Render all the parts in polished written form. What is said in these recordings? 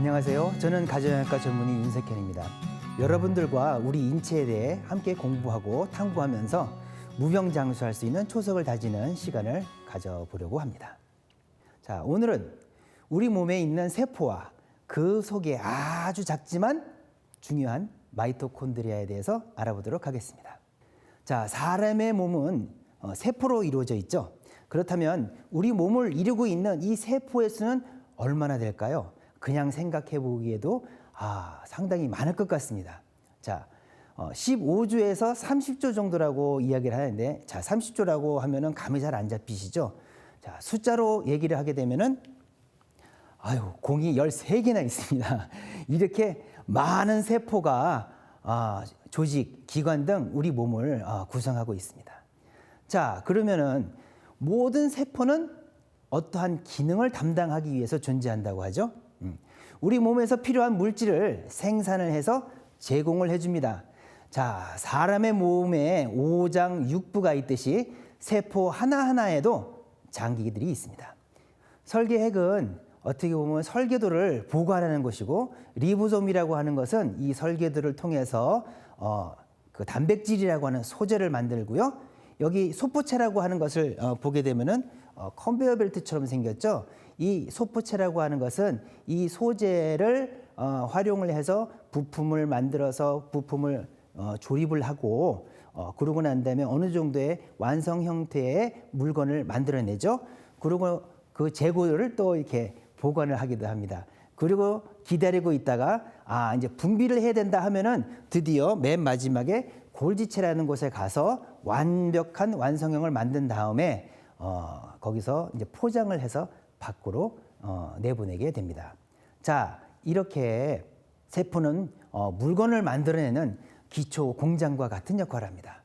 안녕하세요. 저는 가정의학과 전문의 윤석현입니다. 여러분들과 우리 인체에 대해 함께 공부하고 탐구하면서 무병장수할 수 있는 초석을 다지는 시간을 가져보려고 합니다. 자, 오늘은 우리 몸에 있는 세포와 그 속에 아주 작지만 중요한 마이토콘드리아에 대해서 알아보도록 하겠습니다. 자, 사람의 몸은 세포로 이루어져 있죠. 그렇다면 우리 몸을 이루고 있는 이 세포의 수는 얼마나 될까요? 그냥 생각해 보기에도 상당히 많을 것 같습니다. 자, 15조에서 30조 정도라고 이야기를 하는데, 자, 30조라고 하면은 감이 잘 안 잡히시죠? 자, 숫자로 얘기를 하게 되면은 공이 13개나 있습니다. 이렇게 많은 세포가 조직, 기관 등 우리 몸을 구성하고 있습니다. 자, 그러면은 모든 세포는 어떠한 기능을 담당하기 위해서 존재한다고 하죠. 우리 몸에서 필요한 물질을 생산을 해서 제공을 해줍니다. 자, 사람의 몸에 오장육부가 있듯이 세포 하나하나에도 장기들이 있습니다. 설계핵은 어떻게 보면 설계도를 보관하는 것이고, 리보솜이라고 하는 것은 이 설계도를 통해서 그 단백질이라고 하는 소재를 만들고요. 여기 소포체라고 하는 것을 보게 되면은 컨베이어 벨트처럼 생겼죠. 이 소포체라고 하는 것은 이 소재를 활용을 해서 부품을 만들어서 부품을 조립을 하고 그러고 난 다음에 어느 정도의 완성 형태의 물건을 만들어내죠. 그리고 그 재고를 또 이렇게 보관을 하기도 합니다. 그리고 기다리고 있다가 이제 분비를 해야 된다 하면은 드디어 맨 마지막에 골지체라는 곳에 가서 완벽한 완성형을 만든 다음에 거기서 이제 포장을 해서 밖으로 내보내게 됩니다. 자, 이렇게 세포는 물건을 만들어내는 기초 공장과 같은 역할을 합니다.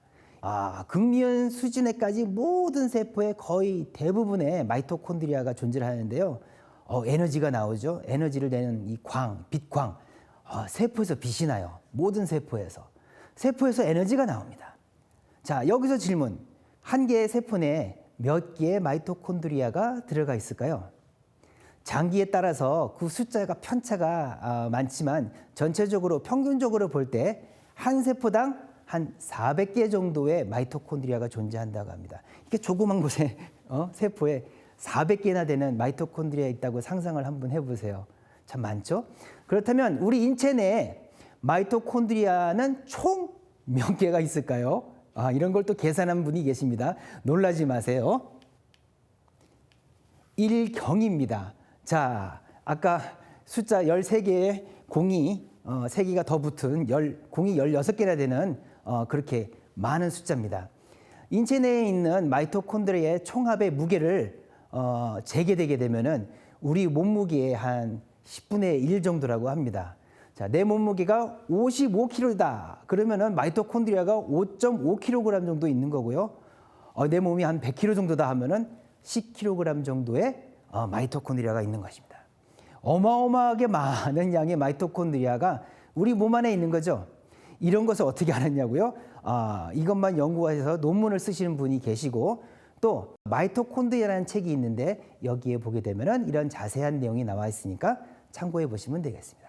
극미연 수준에까지 모든 세포의 거의 대부분의 마이토콘드리아가 존재를 하는데요. 에너지가 나오죠. 에너지를 내는 이 광, 빛광. 세포에서 빛이 나요. 모든 세포에서. 세포에서 에너지가 나옵니다. 자, 여기서 질문. 한 개의 세포 내에 몇 개의 마이토콘드리아가 들어가 있을까요? 장기에 따라서 그 숫자가 편차가 많지만 전체적으로 평균적으로 볼 때 한 세포당 한 400개 정도의 마이토콘드리아가 존재한다고 합니다. 이렇게 조그만 곳에 세포에 400개나 되는 마이토콘드리아 있다고 상상을 한번 해보세요. 참 많죠? 그렇다면 우리 인체 내에 마이토콘드리아는 총 몇 개가 있을까요? 이런 걸 또 계산한 분이 계십니다. 놀라지 마세요. 1경입니다. 자, 아까 숫자 13개의 공이 3개가 더 붙은 공이 16개나 되는 그렇게 많은 숫자입니다. 인체 내에 있는 마이토콘드리아의 총합의 무게를 재게 되면은 우리 몸무게의 한 10분의 1 정도라고 합니다. 자, 내 몸무게가 55kg다. 그러면은 마이토콘드리아가 5.5kg 정도 있는 거고요. 내 몸이 한 100kg 정도다 하면은 10kg 정도의 마이토콘드리아가 있는 것입니다. 어마어마하게 많은 양의 마이토콘드리아가 우리 몸 안에 있는 거죠. 이런 것을 어떻게 알았냐고요? 이것만 연구해서 논문을 쓰시는 분이 계시고, 또 마이토콘드리아라는 책이 있는데 여기에 보게 되면은 이런 자세한 내용이 나와 있으니까 참고해 보시면 되겠습니다.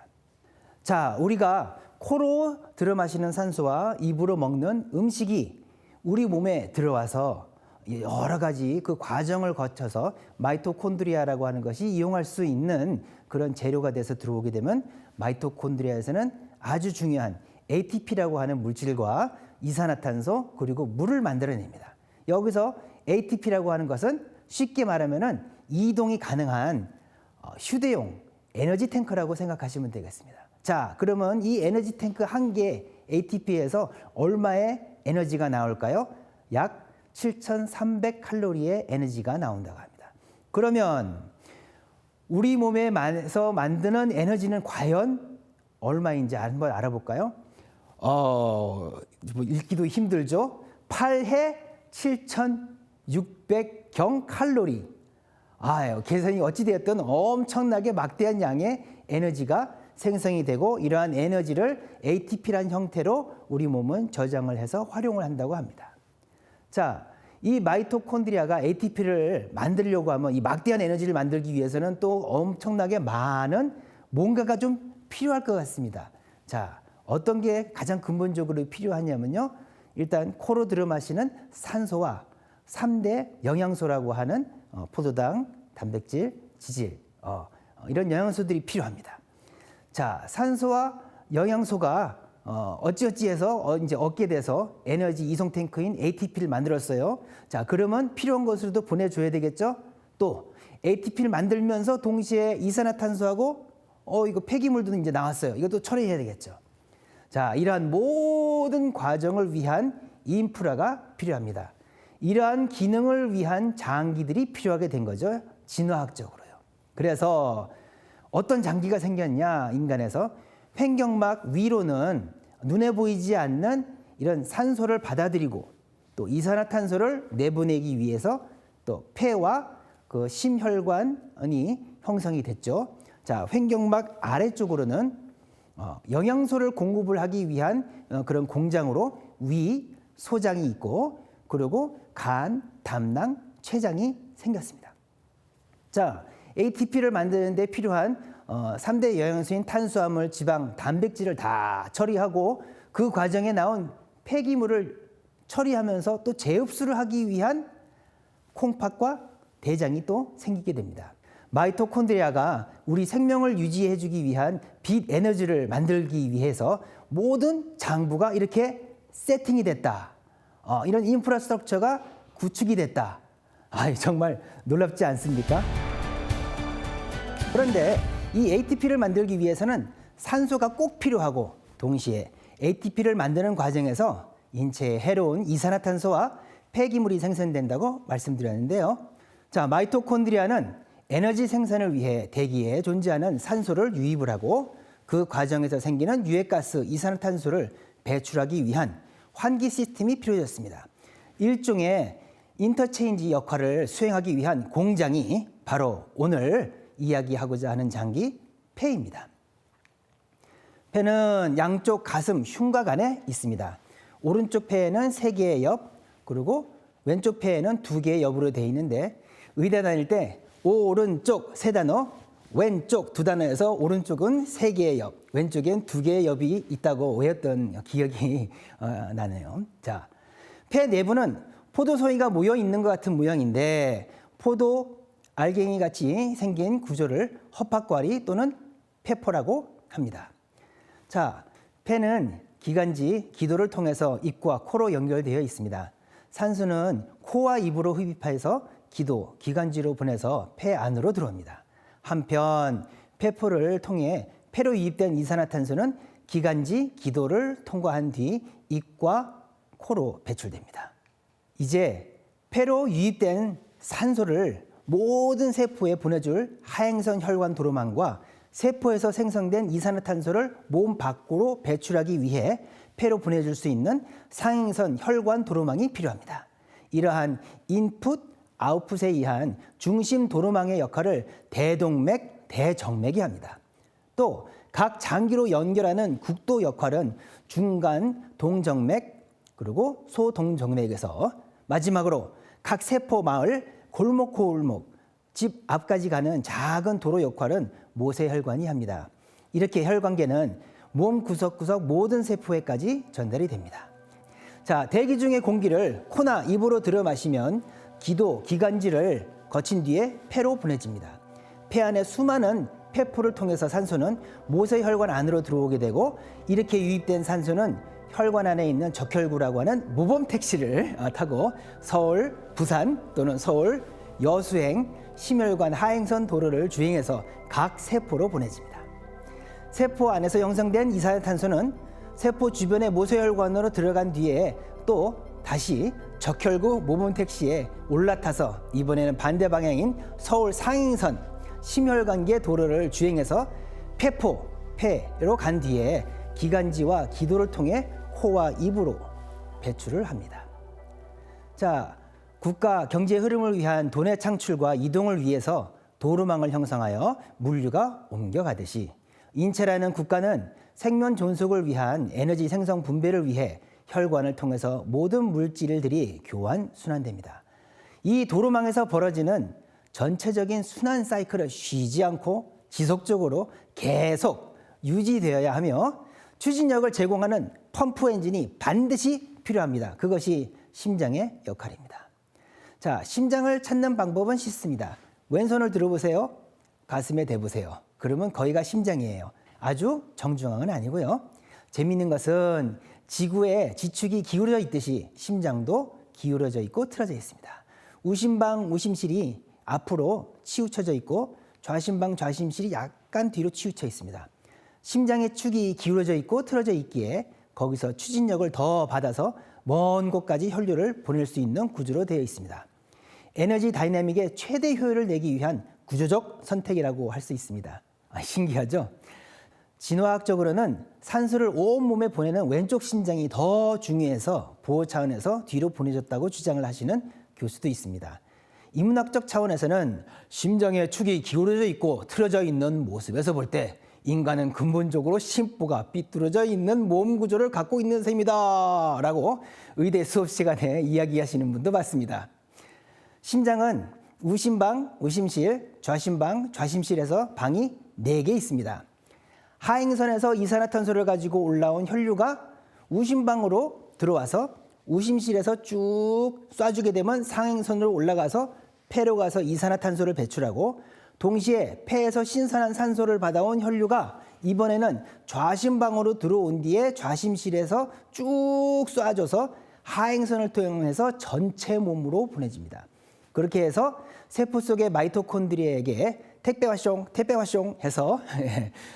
자, 우리가 코로 들어 마시는 산소와 입으로 먹는 음식이 우리 몸에 들어와서 여러 가지 그 과정을 거쳐서 마이토콘드리아라고 하는 것이 이용할 수 있는 그런 재료가 돼서 들어오게 되면 마이토콘드리아에서는 아주 중요한 ATP라고 하는 물질과 이산화탄소 그리고 물을 만들어냅니다. 여기서 ATP라고 하는 것은 쉽게 말하면은 이동이 가능한 휴대용 에너지 탱크라고 생각하시면 되겠습니다. 자, 그러면 이 에너지 탱크 한 개 ATP에서 얼마의 에너지가 나올까요? 약 7,300칼로리의 에너지가 나온다고 합니다. 그러면 우리 몸에서 만드는 에너지는 과연 얼마인지 한번 알아볼까요? 읽기도 힘들죠? 8해 7,600경 칼로리. 계산이 어찌되었든 엄청나게 막대한 양의 에너지가 생성이 되고, 이러한 에너지를 ATP라는 형태로 우리 몸은 저장을 해서 활용을 한다고 합니다. 자, 이 마이토콘드리아가 ATP를 만들려고 하면 이 막대한 에너지를 만들기 위해서는 또 엄청나게 많은 뭔가가 좀 필요할 것 같습니다. 자, 어떤 게 가장 근본적으로 필요하냐면요. 일단 코로 들어 마시는 산소와 3대 영양소라고 하는 포도당, 단백질, 지질 이런 영양소들이 필요합니다. 자, 산소와 영양소가 어찌어찌해서 이제 얻게 돼서 에너지 이송 탱크인 ATP를 만들었어요. 자, 그러면 필요한 것으로도 보내줘야 되겠죠. 또 ATP를 만들면서 동시에 이산화탄소하고 이거 폐기물도 이제 나왔어요. 이것도 처리해야 되겠죠. 자, 이러한 모든 과정을 위한 인프라가 필요합니다. 이러한 기능을 위한 장기들이 필요하게 된 거죠. 진화학적으로요. 그래서 어떤 장기가 생겼냐, 인간에서 횡격막 위로는 눈에 보이지 않는 이런 산소를 받아들이고 또 이산화탄소를 내보내기 위해서 또 폐와 그 심혈관이 형성이 됐죠. 자, 횡격막 아래쪽으로는 영양소를 공급을 하기 위한 그런 공장으로 위, 소장이 있고 그리고 간, 담낭, 췌장이 생겼습니다. 자, ATP를 만드는 데 필요한 3대 영양소인 탄수화물, 지방, 단백질을 다 처리하고 그 과정에 나온 폐기물을 처리하면서 또 재흡수를 하기 위한 콩팥과 대장이 또 생기게 됩니다. 마이토콘드리아가 우리 생명을 유지해주기 위한 빛 에너지를 만들기 위해서 모든 장부가 이렇게 세팅이 됐다. 이런 인프라스트럭처가 구축이 됐다. 정말 놀랍지 않습니까? 그런데 이 ATP를 만들기 위해서는 산소가 꼭 필요하고 동시에 ATP를 만드는 과정에서 인체에 해로운 이산화탄소와 폐기물이 생성된다고 말씀드렸는데요. 자, 마이토콘드리아는 에너지 생산을 위해 대기에 존재하는 산소를 유입을 하고 그 과정에서 생기는 유해가스 이산화탄소를 배출하기 위한 환기 시스템이 필요해졌습니다. 일종의 인터체인지 역할을 수행하기 위한 공장이 바로 오늘 이야기하고자 하는 장기 폐입니다. 폐는 양쪽 가슴 흉곽 안에 있습니다. 오른쪽 폐에는 3개의 옆, 그리고 왼쪽 폐에는 2개의 옆으로 되어 있는데 의대 다닐 때 오른쪽 3단어, 왼쪽 2단어에서 오른쪽은 3개의 옆, 왼쪽엔 2개의 옆이 있다고 외웠던 기억이 나네요. 자, 폐 내부는 포도송이가 모여 있는 것 같은 모양인데 포도 알갱이 같이 생긴 구조를 허팝과리 또는 폐포라고 합니다. 자, 폐는 기관지, 기도를 통해서 입과 코로 연결되어 있습니다. 산소는 코와 입으로 흡입해서 기도, 기관지로 보내서 폐 안으로 들어옵니다. 한편 폐포를 통해 폐로 유입된 이산화탄소는 기관지, 기도를 통과한 뒤 입과 코로 배출됩니다. 이제 폐로 유입된 산소를 모든 세포에 보내줄 하행선 혈관 도로망과 세포에서 생성된 이산화탄소를 몸 밖으로 배출하기 위해 폐로 보내줄 수 있는 상행선 혈관 도로망이 필요합니다. 이러한 인풋, 아웃풋에 의한 중심 도로망의 역할을 대동맥, 대정맥이 합니다. 또 각 장기로 연결하는 국도 역할은 중간 동정맥, 그리고 소동정맥에서 마지막으로 각 세포 마을, 골목, 집 앞까지 가는 작은 도로 역할은 모세혈관이 합니다. 이렇게 혈관계는 몸 구석구석 모든 세포에까지 전달이 됩니다. 자, 대기 중의 공기를 코나 입으로 들여 마시면 기도, 기관지를 거친 뒤에 폐로 보내집니다. 폐 안에 수많은 폐포를 통해서 산소는 모세혈관 안으로 들어오게 되고 이렇게 유입된 산소는 혈관 안에 있는 적혈구라고 하는 모범 택시를 타고 서울, 부산 또는 서울, 여수행, 심혈관 하행선 도로를 주행해서 각 세포로 보내집니다. 세포 안에서 형성된 이산화탄소는 세포 주변의 모세혈관으로 들어간 뒤에 또 다시 적혈구 모범 택시에 올라타서 이번에는 반대 방향인 서울 상행선 심혈관계 도로를 주행해서 폐포, 폐로 간 뒤에 기관지와 기도를 통해 코와 입으로 배출을 합니다. 자, 국가 경제 흐름을 위한 돈의 창출과 이동을 위해서 도로망을 형성하여 물류가 옮겨가듯이 인체라는 국가는 생명 존속을 위한 에너지 생성 분배를 위해 혈관을 통해서 모든 물질들이 교환 순환됩니다. 이 도로망에서 벌어지는 전체적인 순환 사이클을 쉬지 않고 지속적으로 계속 유지되어야 하며 추진력을 제공하는 펌프 엔진이 반드시 필요합니다. 그것이 심장의 역할입니다. 자, 심장을 찾는 방법은 쉽습니다. 왼손을 들어보세요. 가슴에 대보세요. 그러면 거기가 심장이에요. 아주 정중앙은 아니고요. 재미있는 것은 지구의 지축이 기울어져 있듯이 심장도 기울어져 있고 틀어져 있습니다. 우심방, 우심실이 앞으로 치우쳐져 있고 좌심방, 좌심실이 약간 뒤로 치우쳐 있습니다. 심장의 축이 기울어져 있고 틀어져 있기에 거기서 추진력을 더 받아서 먼 곳까지 혈류를 보낼 수 있는 구조로 되어 있습니다. 에너지 다이내믹의 최대 효율을 내기 위한 구조적 선택이라고 할 수 있습니다. 신기하죠? 진화학적으로는 산소를 온몸에 보내는 왼쪽 심장이 더 중요해서 보호 차원에서 뒤로 보내졌다고 주장을 하시는 교수도 있습니다. 인문학적 차원에서는 심장의 축이 기울어져 있고 틀어져 있는 모습에서 볼 때 인간은 근본적으로 심보가 삐뚤어져 있는 몸 구조를 갖고 있는 셈이다 라고 의대 수업 시간에 이야기하시는 분도 봤습니다. 심장은 우심방, 우심실, 좌심방, 좌심실에서 방이 4개 있습니다. 하행선에서 이산화탄소를 가지고 올라온 혈류가 우심방으로 들어와서 우심실에서 쭉 쏴주게 되면 상행선으로 올라가서 폐로 가서 이산화탄소를 배출하고 동시에 폐에서 신선한 산소를 받아온 혈류가 이번에는 좌심방으로 들어온 뒤에 좌심실에서 쭉 쏴줘서 하행선을 통해서 전체 몸으로 보내집니다. 그렇게 해서 세포 속의 마이토콘드리아에게 택배와숑 해서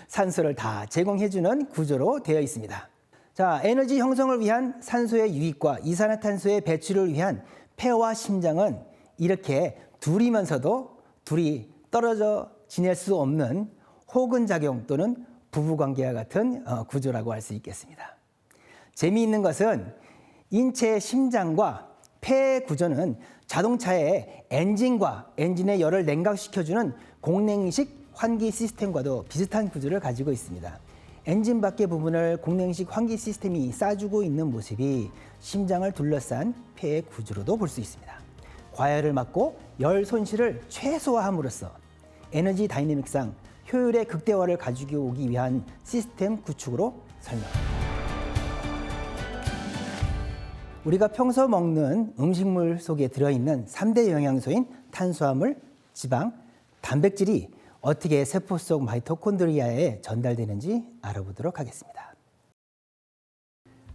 산소를 다 제공해주는 구조로 되어 있습니다. 자, 에너지 형성을 위한 산소의 유입과 이산화탄소의 배출을 위한 폐와 심장은 이렇게 둘이면서도 둘이 떨어져 지낼 수 없는 호근작용 또는 부부관계와 같은 구조라고 할 수 있겠습니다. 재미있는 것은 인체의 심장과 폐 구조는 자동차의 엔진과 엔진의 열을 냉각시켜주는 공냉식 환기 시스템과도 비슷한 구조를 가지고 있습니다. 엔진 밖의 부분을 공냉식 환기 시스템이 싸주고 있는 모습이 심장을 둘러싼 폐의 구조로도 볼 수 있습니다. 과열을 막고 열 손실을 최소화함으로써 에너지 다이내믹상 효율의 극대화를 가지고 오기 위한 시스템 구축으로 설명합니다. 우리가 평소 먹는 음식물 속에 들어있는 3대 영양소인 탄수화물, 지방, 단백질이 어떻게 세포 속 마이토콘드리아에 전달되는지 알아보도록 하겠습니다.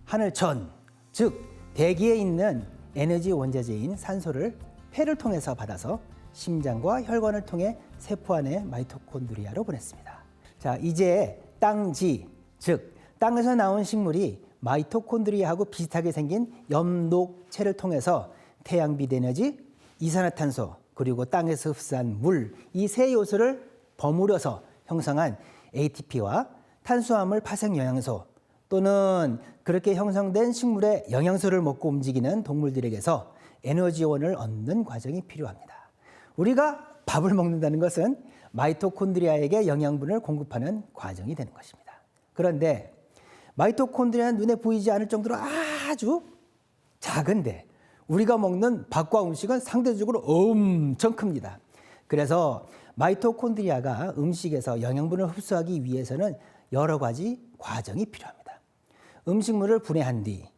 하늘천, 즉 대기에 있는 에너지 원자재인 산소를 폐를 통해서 받아서 심장과 혈관을 통해 세포 안의 마이토콘드리아로 보냈습니다. 자, 이제 땅지, 즉 땅에서 나온 식물이 마이토콘드리아하고 비슷하게 생긴 엽록체를 통해서 태양빛 에너지, 이산화탄소, 그리고 땅에서 흡수한 물, 이 세 요소를 버무려서 형성한 ATP와 탄수화물 파생 영양소 또는 그렇게 형성된 식물의 영양소를 먹고 움직이는 동물들에게서 에너지원을 얻는 과정이 필요합니다. 우리가 밥을 먹는다는 것은 마이토콘드리아에게 영양분을 공급하는 과정이 되는 것입니다. 그런데 마이토콘드리아는 눈에 보이지 않을 정도로 아주 작은데 우리가 먹는 밥과 음식은 상대적으로 엄청 큽니다. 그래서 마이토콘드리아가 음식에서 영양분을 흡수하기 위해서는 여러 가지 과정이 필요합니다. 음식물을 분해한 뒤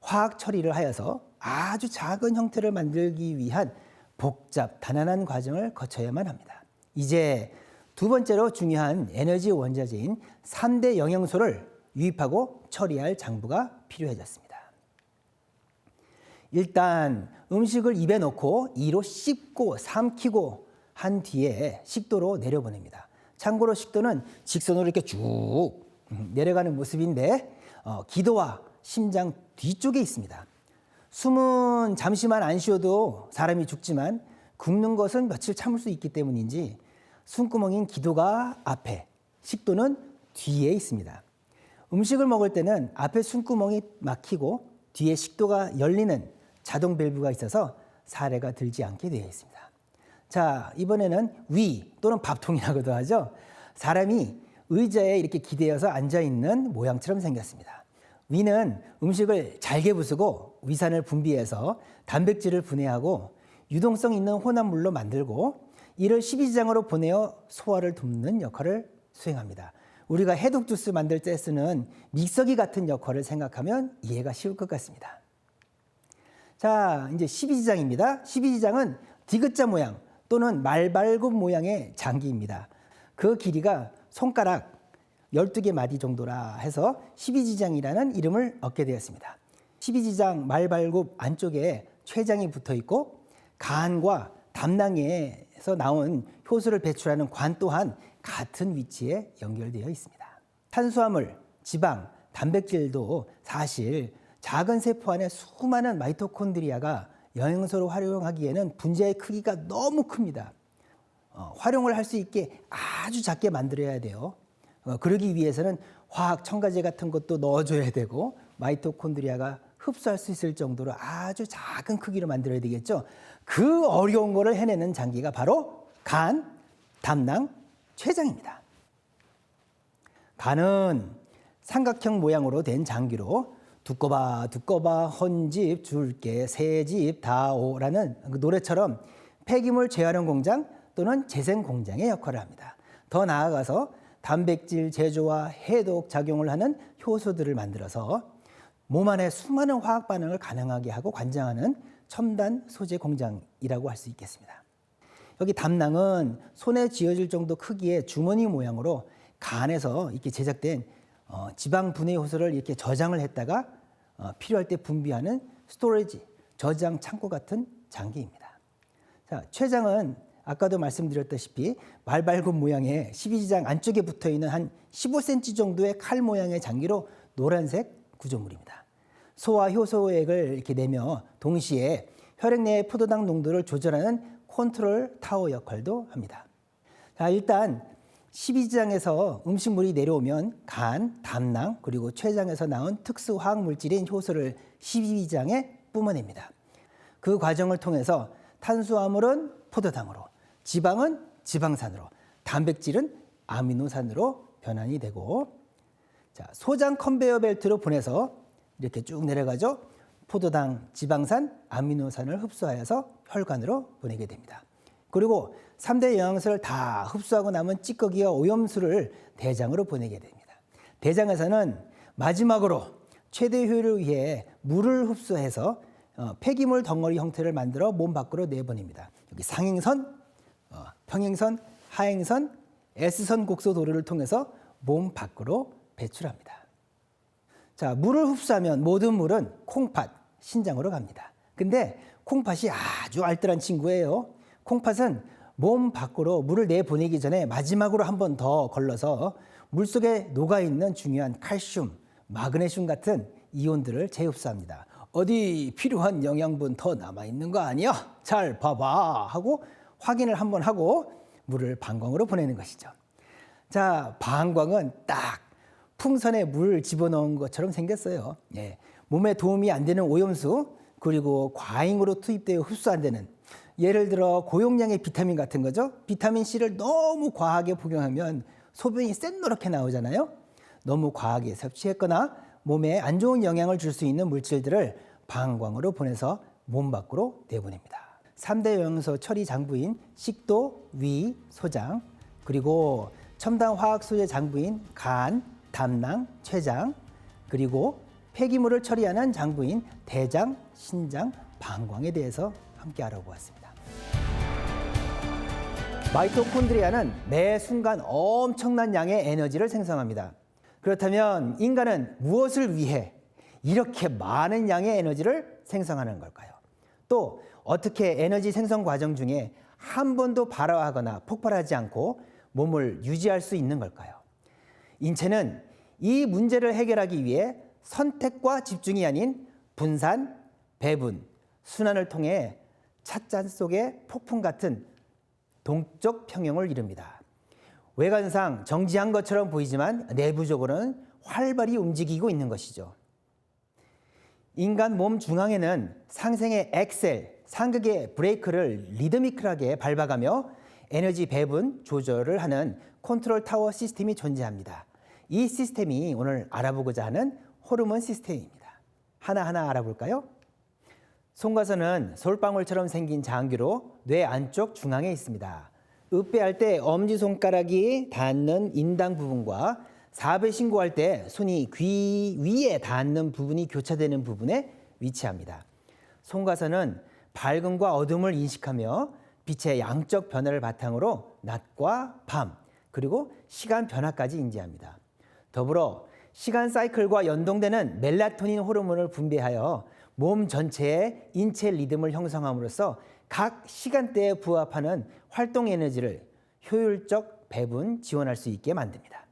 화학 처리를 하여서 아주 작은 형태를 만들기 위한 복잡, 단단한 과정을 거쳐야만 합니다. 이제 두 번째로 중요한 에너지 원자재인 3대 영양소를 유입하고 처리할 장부가 필요해졌습니다. 일단 음식을 입에 넣고 이로 씹고 삼키고 한 뒤에 식도로 내려보냅니다. 참고로 식도는 직선으로 이렇게 쭉 내려가는 모습인데 기도와 심장 뒤쪽에 있습니다. 숨은 잠시만 안 쉬어도 사람이 죽지만 굶는 것은 며칠 참을 수 있기 때문인지 숨구멍인 기도가 앞에, 식도는 뒤에 있습니다. 음식을 먹을 때는 앞에 숨구멍이 막히고 뒤에 식도가 열리는 자동 밸브가 있어서 사례가 들지 않게 되어 있습니다. 자, 이번에는 위 또는 밥통이라고도 하죠. 사람이 의자에 이렇게 기대어서 앉아있는 모양처럼 생겼습니다. 위는 음식을 잘게 부수고 위산을 분비해서 단백질을 분해하고 유동성 있는 혼합물로 만들고 이를 십이지장으로 보내어 소화를 돕는 역할을 수행합니다. 우리가 해독 주스 만들 때 쓰는 믹서기 같은 역할을 생각하면 이해가 쉬울 것 같습니다. 자, 이제 십이지장입니다. 십이지장은 디귿자 모양 또는 말발굽 모양의 장기입니다. 그 길이가 손가락 12개 마디 정도라 해서 십이지장이라는 이름을 얻게 되었습니다. 십이지장 말발굽 안쪽에 췌장이 붙어 있고 간과 담낭에서 나온 효소를 배출하는 관 또한 같은 위치에 연결되어 있습니다. 탄수화물, 지방, 단백질도 사실 작은 세포 안에 수많은 마이토콘드리아가 영양소로 활용하기에는 분자의 크기가 너무 큽니다. 활용을 할 수 있게 아주 작게 만들어야 돼요. 그러기 위해서는 화학 첨가제 같은 것도 넣어줘야 되고 마이토콘드리아가 흡수할 수 있을 정도로 아주 작은 크기로 만들어야 되겠죠. 그 어려운 거를 해내는 장기가 바로 간, 담낭, 췌장입니다. 간은 삼각형 모양으로 된 장기로 두꺼봐 두꺼봐 헌집 줄게 새집 다오라는 노래처럼 폐기물 재활용 공장 또는 재생 공장의 역할을 합니다. 더 나아가서 단백질 제조와 해독 작용을 하는 효소들을 만들어서 몸 안에 수많은 화학 반응을 가능하게 하고 관장하는 첨단 소재 공장이라고 할 수 있겠습니다. 여기 담낭은 손에 쥐어질 정도 크기의 주머니 모양으로 간에서 이렇게 제작된 지방 분해 효소를 이렇게 저장을 했다가 필요할 때 분비하는 스토리지, 저장 창고 같은 장기입니다. 자, 췌장은 아까도 말씀드렸다시피 말발굽 모양의 십이지장 안쪽에 붙어 있는 한 15cm 정도의 칼 모양의 장기로 노란색 구조물입니다. 소화 효소액을 이렇게 내며 동시에 혈액 내의 포도당 농도를 조절하는 컨트롤 타워 역할도 합니다. 자, 일단 십이지장에서 음식물이 내려오면 간, 담낭, 그리고 췌장에서 나온 특수 화학 물질인 효소를 십이지장에 뿜어냅니다. 그 과정을 통해서 탄수화물은 포도당으로, 지방은 지방산으로, 단백질은 아미노산으로 변환이 되고, 자, 소장 컨베이어 벨트로 보내서 이렇게 쭉 내려가죠. 포도당, 지방산, 아미노산을 흡수하여서 혈관으로 보내게 됩니다. 그리고 3대 영양소를 다 흡수하고 남은 찌꺼기와 오염수를 대장으로 보내게 됩니다. 대장에서는 마지막으로 최대 효율을 위해 물을 흡수해서 폐기물 덩어리 형태를 만들어 몸 밖으로 내보냅니다. 여기 상행선, 평행선, 하행선, S선 곡소 도로를 통해서 몸 밖으로 배출합니다. 자, 물을 흡수하면 모든 물은 콩팥, 신장으로 갑니다. 근데 콩팥이 아주 알뜰한 친구예요. 콩팥은 몸 밖으로 물을 내보내기 전에 마지막으로 한 번 더 걸러서 물속에 녹아있는 중요한 칼슘, 마그네슘 같은 이온들을 재흡수합니다. 어디 필요한 영양분 더 남아있는 거 아니야? 잘 봐봐 하고 확인을 한번 하고 물을 방광으로 보내는 것이죠. 자, 방광은 딱 풍선에 물 집어넣은 것처럼 생겼어요. 예, 몸에 도움이 안 되는 오염수 그리고 과잉으로 투입되어 흡수 안 되는 예를 들어 고용량의 비타민 같은 거죠. 비타민C를 너무 과하게 복용하면 소변이 샛노랗게 나오잖아요. 너무 과하게 섭취했거나 몸에 안 좋은 영향을 줄 수 있는 물질들을 방광으로 보내서 몸 밖으로 내보냅니다. 3대 영양소 처리 장부인 식도, 위, 소장, 그리고 첨단 화학 소재 장부인 간, 담낭, 췌장, 그리고 폐기물을 처리하는 장부인 대장, 신장, 방광에 대해서 함께 알아보았습니다. 마이토콘드리아는 매 순간 엄청난 양의 에너지를 생성합니다. 그렇다면 인간은 무엇을 위해 이렇게 많은 양의 에너지를 생성하는 걸까요? 또 어떻게 에너지 생성 과정 중에 한 번도 발화하거나 폭발하지 않고 몸을 유지할 수 있는 걸까요? 인체는 이 문제를 해결하기 위해 선택과 집중이 아닌 분산, 배분, 순환을 통해 찻잔 속의 폭풍 같은 동적 평형을 이룹니다. 외관상 정지한 것처럼 보이지만 내부적으로는 활발히 움직이고 있는 것이죠. 인간 몸 중앙에는 상생의 엑셀, 상극의 브레이크를 리드미컬하게 밟아가며 에너지 배분, 조절을 하는 컨트롤 타워 시스템이 존재합니다. 이 시스템이 오늘 알아보고자 하는 호르몬 시스템입니다. 하나하나 알아볼까요? 송가선은 솔방울처럼 생긴 장기로 뇌 안쪽 중앙에 있습니다. 읍배할 때 엄지손가락이 닿는 인당 부분과 4배 신고할 때 손이 귀 위에 닿는 부분이 교차되는 부분에 위치합니다. 송가선은 밝음과 어둠을 인식하며 빛의 양적 변화를 바탕으로 낮과 밤, 그리고 시간 변화까지 인지합니다. 더불어 시간 사이클과 연동되는 멜라토닌 호르몬을 분비하여 몸 전체의 인체 리듬을 형성함으로써 각 시간대에 부합하는 활동 에너지를 효율적 배분, 지원할 수 있게 만듭니다.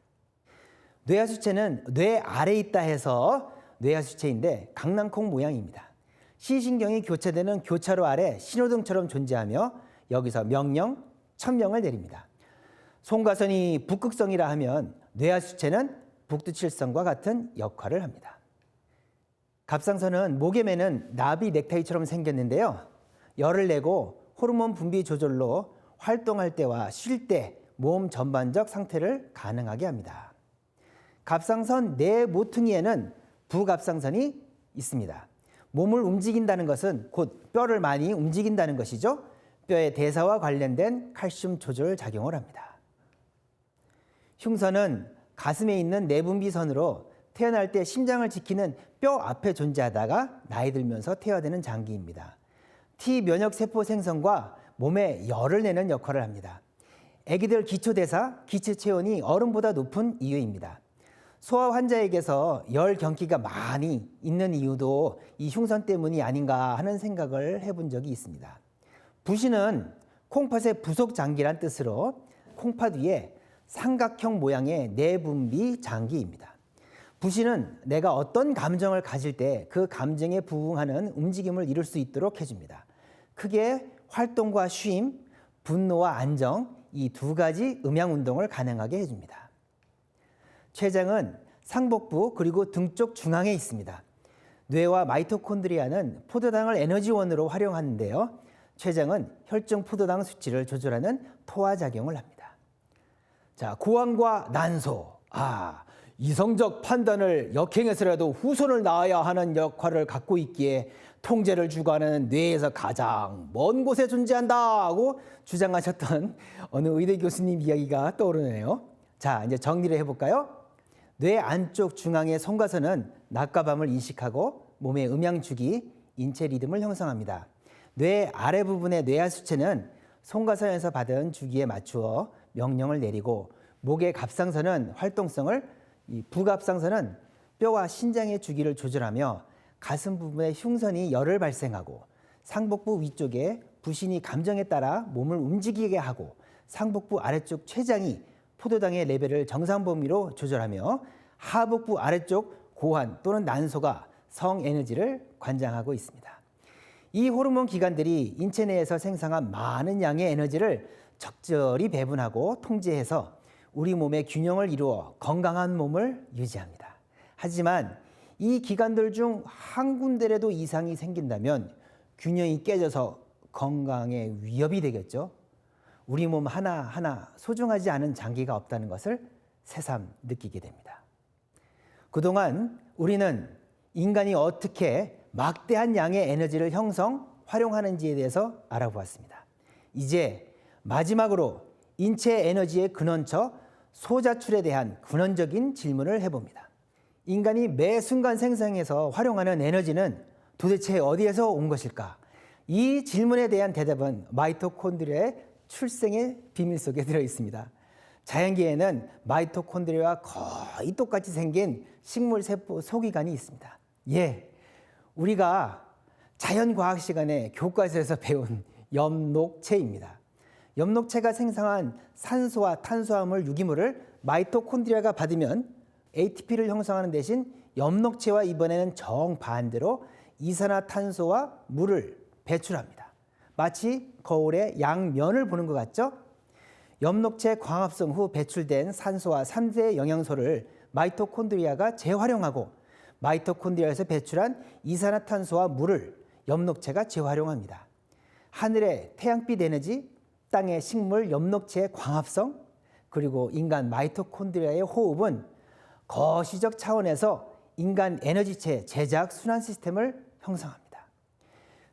뇌하수체는 뇌 아래에 있다 해서 뇌하수체인데 강낭콩 모양입니다. 시신경이 교차되는 교차로 아래 신호등처럼 존재하며 여기서 명령, 천명을 내립니다. 송가선이 북극성이라 하면 뇌하수체는 북두칠성과 같은 역할을 합니다. 갑상선은 목에 매는 나비 넥타이처럼 생겼는데요. 열을 내고 호르몬 분비 조절로 활동할 때와 쉴 때 몸 전반적 상태를 가능하게 합니다. 갑상선 내 모퉁이에는 부갑상선이 있습니다. 몸을 움직인다는 것은 곧 뼈를 많이 움직인다는 것이죠. 뼈의 대사와 관련된 칼슘 조절 작용을 합니다. 흉선은 가슴에 있는 내분비선으로 태어날 때 심장을 지키는 뼈 앞에 존재하다가 나이 들면서 퇴화되는 장기입니다. T 면역세포 생성과 몸에 열을 내는 역할을 합니다. 아기들 기초대사, 기초체온이 어른보다 높은 이유입니다. 소아 환자에게서 열 경기가 많이 있는 이유도 이 흉선 때문이 아닌가 하는 생각을 해본 적이 있습니다. 부신은 콩팥의 부속 장기란 뜻으로 콩팥 위에 삼각형 모양의 내분비 장기입니다. 부신은 내가 어떤 감정을 가질 때 그 감정에 부응하는 움직임을 이룰 수 있도록 해줍니다. 크게 활동과 쉼, 분노와 안정, 이 두 가지 음양 운동을 가능하게 해줍니다. 췌장은 상복부 그리고 등 쪽 중앙에 있습니다. 뇌와 마이토콘드리아는 포도당을 에너지원으로 활용하는데요. 췌장은 혈중 포도당 수치를 조절하는 토화작용을 합니다. 자, 고환과 난소. 이성적 판단을 역행해서라도 후손을 낳아야 하는 역할을 갖고 있기에 통제를 주관하는 뇌에서 가장 먼 곳에 존재한다고 주장하셨던 어느 의대 교수님 이야기가 떠오르네요. 자, 이제 정리를 해볼까요? 뇌 안쪽 중앙의 송가선은 낮과 밤을 인식하고 몸의 음양주기, 인체 리듬을 형성합니다. 뇌 아래 부분의 뇌하수체는 송가선에서 받은 주기에 맞추어 명령을 내리고 목의 갑상선은 활동성을, 이 부갑상선은 뼈와 신장의 주기를 조절하며 가슴 부분의 흉선이 열을 발생하고 상복부 위쪽에 부신이 감정에 따라 몸을 움직이게 하고 상복부 아래쪽 췌장이 포도당의 레벨을 정상 범위로 조절하며 하복부 아래쪽 고환 또는 난소가 성 에너지를 관장하고 있습니다. 이 호르몬 기관들이 인체 내에서 생성한 많은 양의 에너지를 적절히 배분하고 통제해서 우리 몸의 균형을 이루어 건강한 몸을 유지합니다. 하지만 이 기관들 중 한 군데라도 이상이 생긴다면 균형이 깨져서 건강에 위협이 되겠죠. 우리 몸 하나하나 소중하지 않은 장기가 없다는 것을 새삼 느끼게 됩니다. 그동안 우리는 인간이 어떻게 막대한 양의 에너지를 활용하는지에 대해서 알아보았습니다. 이제 마지막으로 인체 에너지의 근원처 소자출에 대한 근원적인 질문을 해봅니다. 인간이 매 순간 생성해서 활용하는 에너지는 도대체 어디에서 온 것일까? 이 질문에 대한 대답은 마이토콘드리아의 출생의 비밀 속에 들어 있습니다. 자연계에는 마이토콘드리아와 거의 똑같이 생긴 식물세포 소기관이 있습니다. 우리가 자연과학 시간에 교과서에서 배운 엽록체입니다. 엽록체가 생성한 산소와 탄수화물 유기물을 마이토콘드리아가 받으면 ATP를 형성하는 대신 엽록체와 이번에는 정반대로 이산화탄소와 물을 배출합니다. 마치 거울의 양면을 보는 것 같죠? 엽록체 광합성 후 배출된 산소와 3대 영양소를 마이토콘드리아가 재활용하고 마이토콘드리아에서 배출한 이산화탄소와 물을 엽록체가 재활용합니다. 하늘의 태양빛 에너지, 땅의 식물 엽록체의 광합성, 그리고 인간 마이토콘드리아의 호흡은 거시적 차원에서 인간 에너지체 제작 순환 시스템을 형성합니다.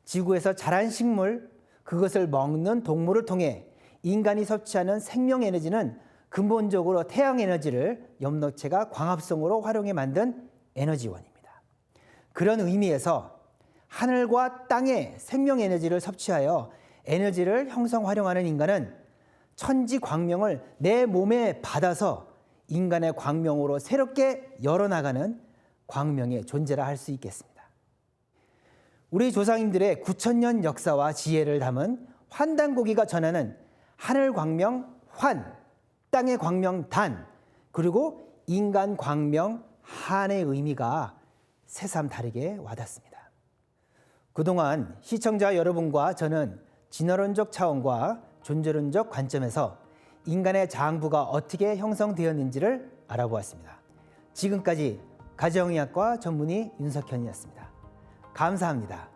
지구에서 자란 식물, 그것을 먹는 동물을 통해 인간이 섭취하는 생명 에너지는 근본적으로 태양 에너지를 엽록체가 광합성으로 활용해 만든 에너지원입니다. 그런 의미에서 하늘과 땅의 생명 에너지를 섭취하여 에너지를 형성 활용하는 인간은 천지 광명을 내 몸에 받아서 인간의 광명으로 새롭게 열어나가는 광명의 존재라 할 수 있겠습니다. 우리 조상님들의 9,000년 역사와 지혜를 담은 환단고기가 전하는 하늘 광명 환, 땅의 광명 단, 그리고 인간 광명 한의 의미가 새삼 다르게 와닿습니다. 그동안 시청자 여러분과 저는 진화론적 차원과 존재론적 관점에서 인간의 장부가 어떻게 형성되었는지를 알아보았습니다. 지금까지 가정의학과 전문의 윤석현이었습니다. 감사합니다.